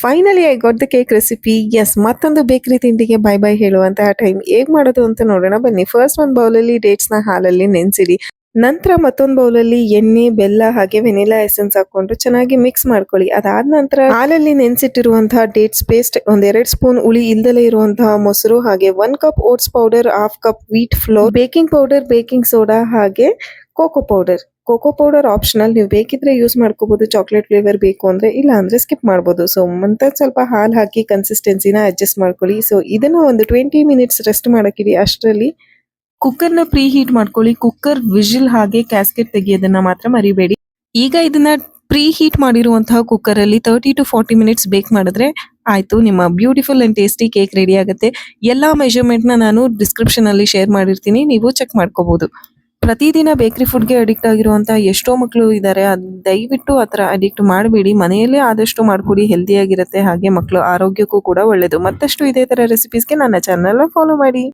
Finally I got the cake recipe. Yes, ಮತ್ತೊಂದು bakery ತಿಂಡಿಗೆ bye bye ಹೇಳುವಂತಹ time. ಹೇಗ್ ಮಾಡೋದು ಅಂತ ನೋಡೋಣ ಬನ್ನಿ. ಫಸ್ಟ್ ಒಂದು ಬೌಲಲ್ಲಿ ಡೇಟ್ಸ್ನ ಹಾಲಲ್ಲಿ ನೆನೆಸಿಡಿ. ನಂತರ ಮತ್ತೊಂದು ಬೌಲಲ್ಲಿ ಎಣ್ಣೆ, ಬೆಲ್ಲ ಹಾಗೆ ವೆನಿಲಾ ಎಸೆನ್ಸ್ ಹಾಕೊಂಡು ಚೆನ್ನಾಗಿ ಮಿಕ್ಸ್ ಮಾಡ್ಕೊಳ್ಳಿ. ಅದಾದ ನಂತರ ಹಾಲಲ್ಲಿ ನೆನೆಸಿಟ್ಟಿರುವಂತಹ ಡೇಟ್ಸ್ ಪೇಸ್ಟ್, 1-2 ಸ್ಪೂನ್ ಹುಳಿ ಇಲ್ದಲೇ ಇರುವಂತಹ ಮೊಸರು, ಹಾಗೆ 1 cup oats powder, 1/2 cup wheat flour, baking powder, baking soda ಹಾಗೆ cocoa powder. Cocoa powder optional, ನೀವು ಬೇಕಿದ್ರೆ ಯೂಸ್ ಮಾಡ್ಕೋಬಹುದು. ಚಾಕ್ಲೇಟ್ ಫ್ಲೇವರ್ ಬೇಕು ಅಂದ್ರೆ, ಇಲ್ಲ ಅಂದ್ರೆ ಸ್ಕಿಪ್ ಮಾಡ್ಬೋದು. ಸೊ ಮತ್ತೆ ಸ್ವಲ್ಪ ಹಾಲು ಹಾಕಿ ಕನ್ಸಿಸ್ಟೆನ್ಸಿನ ಅಡ್ಜಸ್ಟ್ ಮಾಡ್ಕೊಳ್ಳಿ. ಸೊ ಇದನ್ನ ಒಂದು 20 ಮಿನಿಟ್ಸ್ ರೆಸ್ಟ್ ಮಾಡಕ್ಕಿಡಿ. ಅಷ್ಟರಲ್ಲಿ ಕುಕ್ಕರ್ನ ಪ್ರೀ ಹೀಟ್ ಮಾಡ್ಕೊಳ್ಳಿ. ಕುಕ್ಕರ್ ವಿಜಿಲ್ ಹಾಗೆ ಕ್ಯಾಸ್ಕೆಟ್ ತೆಗಿಯೋದನ್ನ ಮಾತ್ರ ಮರಿಬೇಡಿ. ಈಗ ಇದನ್ನ ಪ್ರೀ ಹೀಟ್ ಮಾಡಿರುವಂತಹ ಕುಕ್ಕರ್ ಅಲ್ಲಿ 30 to 40 ಮಿನಿಟ್ಸ್ ಬೇಕ್ ಮಾಡಿದ್ರೆ ಆಯ್ತು, ನಿಮ್ಮ beautiful and tasty cake ready ಆಗುತ್ತೆ. ಎಲ್ಲಾ ಮೆಜರ್ಮೆಂಟ್ ನಾನು ಡಿಸ್ಕ್ರಿಪ್ಷನ್ ಅಲ್ಲಿ ಶೇರ್ ಮಾಡಿರ್ತೀನಿ, ನೀವು ಚೆಕ್ ಮಾಡ್ಕೋಬಹುದು. ಪ್ರತಿದಿನ ಬೇಕರಿ ಫುಡ್ಗೆ ಅಡಿಕ್ಟ್ ಆಗಿರುವಂತಹ ಎಷ್ಟೋ ಮಕ್ಕಳು ಇದ್ದಾರೆ. ದಯವಿಟ್ಟು ಆ ಥರ ಅಡಿಕ್ಟ್ ಮಾಡಬೇಡಿ. ಮನೆಯಲ್ಲೇ ಆದಷ್ಟು ಮಾಡ್ಕೊಡಿ, ಹೆಲ್ದಿಯಾಗಿರುತ್ತೆ, ಹಾಗೆ ಮಕ್ಕಳು ಆರೋಗ್ಯಕ್ಕೂ ಕೂಡ ಒಳ್ಳೆಯದು. ಮತ್ತಷ್ಟು ಇದೇ ಥರ ರೆಸಿಪೀಸ್ಗೆ ನನ್ನ ಚಾನಲ್ನ ಫಾಲೋ ಮಾಡಿ.